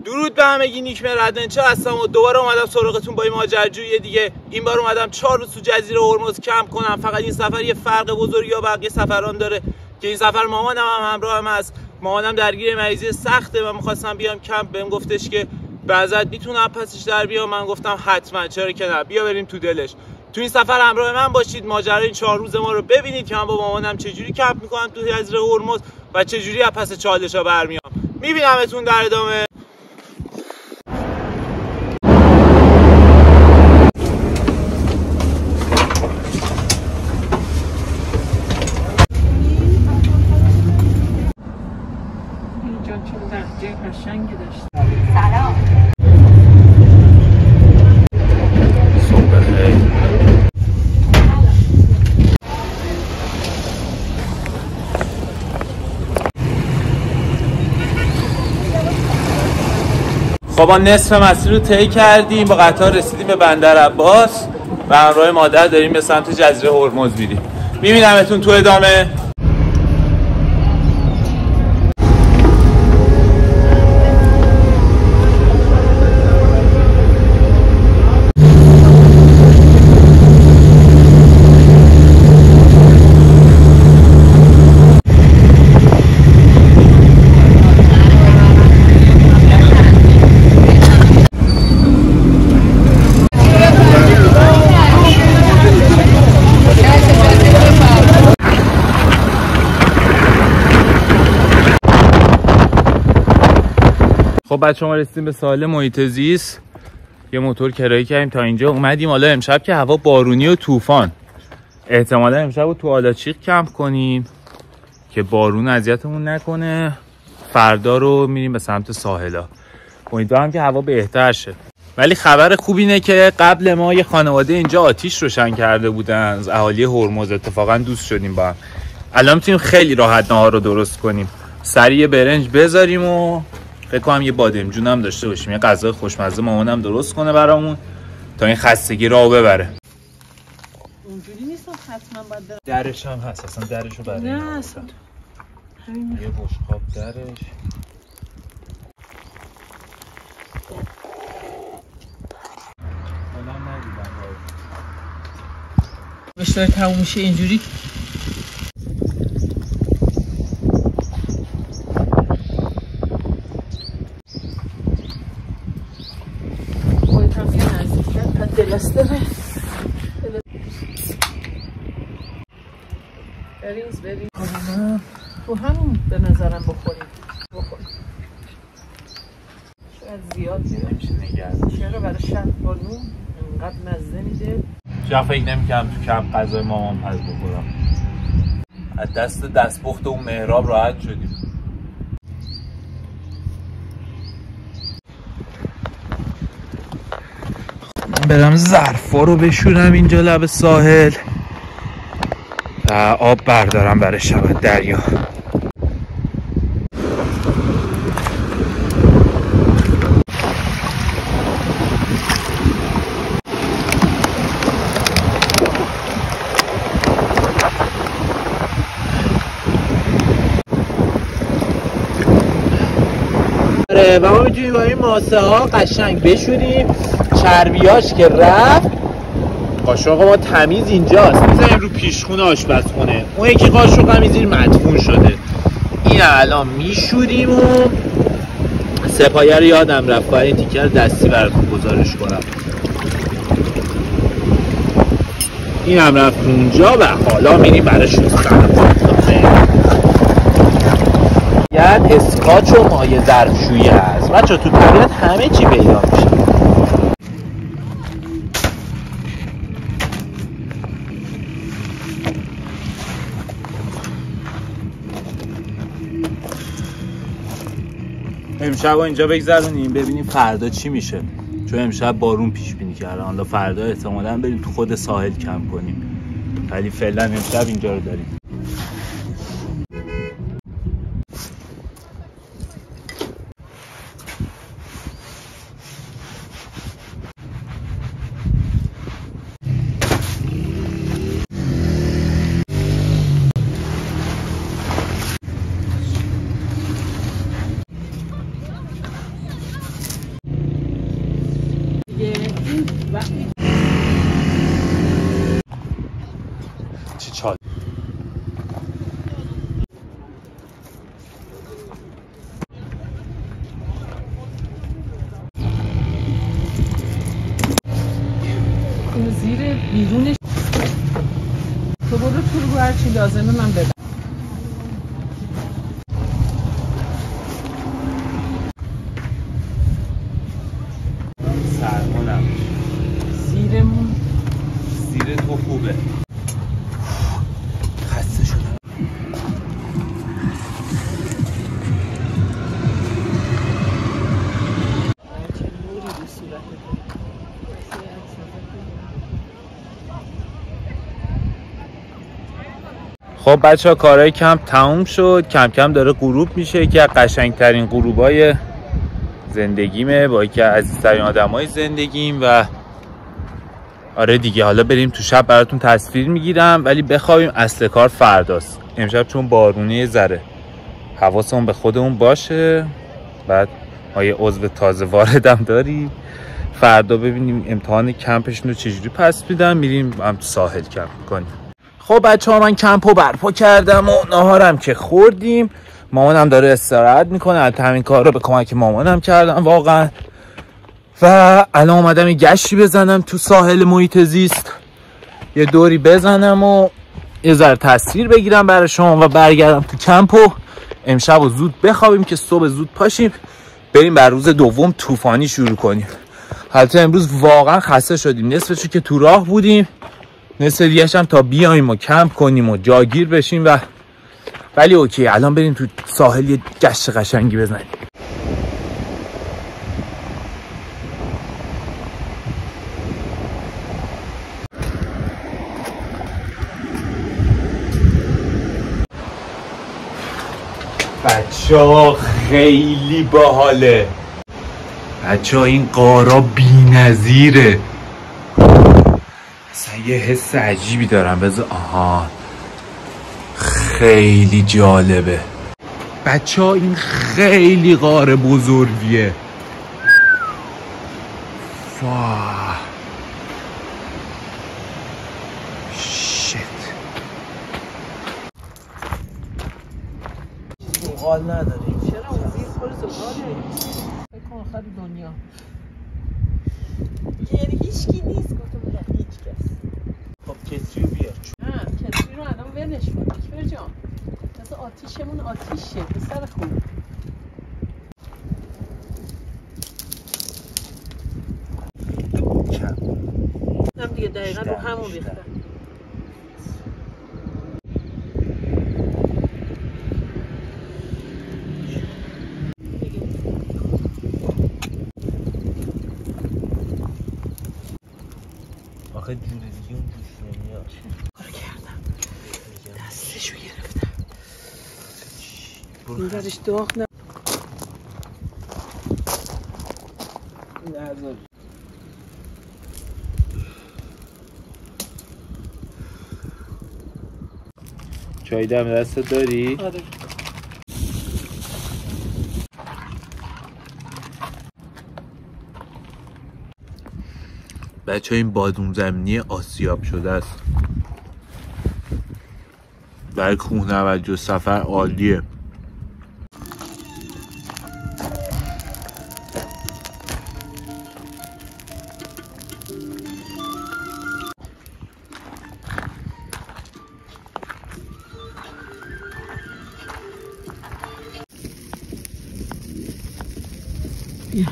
درود به همگی، نیک مردنچه هستم و دوباره اومدم سراغتون با این ماجراجویی دیگه. این بار اومدم 4 روز تو جزیره هرمز کمپ کنم. فقط این سفر یه فرق بزرگی با بقیه سفران داره که این سفر مامانم هم همراهم هست. مامانم درگیر مریضی سخته و می‌خواستم بیام کمپ. بهم گفتش که بعضت میتونم پسش در بیام. من گفتم حتما، چرا که نه، بیا بریم تو دلش. تو این سفر همراه من باشید، ماجرای این 4 روز ما رو ببینید که من با مامانم چجوری کمپ میکنم تو جزیره هرمز و چجوری از پس چالش‌ها برمیام. میبینمتون در ادامه. سلام. خب ما نصف مسیر رو طی کردیم، با قطار رسیدیم به بندر عباس و همراه مادر داریم به سمت جزیره هرمز میریم. میبینمتون تو ادامه. خب بچه‌ها ما رسیدیم به ساحل محیط زیست. یه موتور کرایه کردیم تا اینجا اومدیم. حالا امشب که هوا بارونی و طوفان، احتمالا امشب رو تو آلاچیق کمپ کنیم که بارون اذیتمون نکنه. فردا رو میریم به سمت ساحلا. امیدوارم که هوا بهتر شه. ولی خبر خوب اینه که قبل ما یه خانواده اینجا آتیش روشن کرده بودن از اهالی هرمز. اتفاقا دوست شدیم با هم. الان میتونیم خیلی راحت نهار رو درست کنیم. سریع برنج بذاریم و فکر کنم یه بادمجون هم داشته باشیم، یه غذای خوشمزه مامانم درست کنه برامون تا این خستگی راهو ببره. اونجوری نیست حتما باید برم. درش هم هست، اصلا درشو برای نه اصلا یه بشقاب درش. حالا ندیدم بشتر تموم میشه اینجوری. بریم تو همون به نظرم بخوریم. شاید زیاد نمیشه نگرد. چرا برای شب بانو اینقدر مزه میده. چرا فکر نمی‌کردم تو کمپ غذای مامان پز بخورم. از دستپخت اون مهراب راحت شدیم. برم ظرفا رو بشورم اینجا لب ساحل و آب بردارم برای شب دریا. و ما میتونیم با این ماسه ها قشنگ بشوریم. چربیاش که رفت، قاشق ما تمیز اینجاست، میذاریم رو پیشخونه آشپزخونه. اون یکی قاشق هم اینجوری مدفون شده. این الان میشوریم و سپایه رو یادم رفت باید این تیکه رو دستی براتون گزارش کنم. این هم رفت اونجا و حالا میریم برای شستن. یه اسکاچ و مایع ظرفشویی هست بچه، تو طبیعت همه چی پیدا میشه. امشب اینجا بگذرونیم ببینیم فردا چی میشه، چون امشب بارون پیش بینی کردن. حالا فردا احتمالاً بریم تو خود ساحل کمپ کنیم، ولی فعلا امشب اینجا رو داریم. بیرونش. تو برو تو هر چی لازمه من بدم. سرمونم زیر تو خوبه. خسته شدم. خب بچه ها کارهای کمپ تموم شد. کم کم داره غروب میشه که قشنگترین غروبای زندگیمه با یکی از عزیزترین آدمای زندگیم. و آره دیگه حالا بریم تو شب براتون تصویر میگیرم ولی بخوابیم اصل کار فرداست. امشب چون بارونه ذره حواسمون به خودمون باشه. بعد یه عضو تازه واردم داریم. فردا ببینیم امتحان کمپشون رو چجوری پس میدن. میریم هم تو ساحل کمپ کنیم. خب بچه ها من کمپ رو برپا کردم و ناهارم که خوردیم. مامانم داره استراحت میکنه. البته همین کار رو به کمک مامانم کردم واقعا. و الان اومدم یه گشتی بزنم تو ساحل محیط زیست. یه دوری بزنم و یه ذره تصویر بگیرم برای شما و برگردم تو کمپ و امشب رو زود بخوابیم که صبح زود پاشیم بریم بر روز دوم طوفانی شروع کنیم. حالتا امروز واقعا خسته شدیم. نصفشو که تو راه بودیم، نصف دیگه‌ش هم تا بیایم و کمپ کنیم و جاگیر بشیم. و ولی اوکی الان بریم تو ساحل یه گشت قشنگی بزنیم. بچه‌ها خیلی باحاله. بچه‌ها این غارا بی‌نظیره. اصلا یه حس عجیبی دارم. بذار آها خیلی جالبه. بچه‌ها این خیلی غار بزرگیه. واه شت. زغال نداریم. چرا اون زیر پر زغاله؟ فکر کن آخر دنیا. یعنی هیچکی نیست. گفتم بودم هیچ کس. خب کتری رو بیار. نه کتری رو الان ولش کن اکبر جان. مثل آتیشمون آتیشه پسر خوب. هم دیگه دقیقا رو همون ریختن. آخه جور دیگه اون جوش نمیاد. کار کردم دستشو گرفتم. این برش داغ نه. چای دم دست داری؟ آره. بچه این بادون زمینی آسیاب شده است. برای کوهنوردی و سفر عالیه. بیا.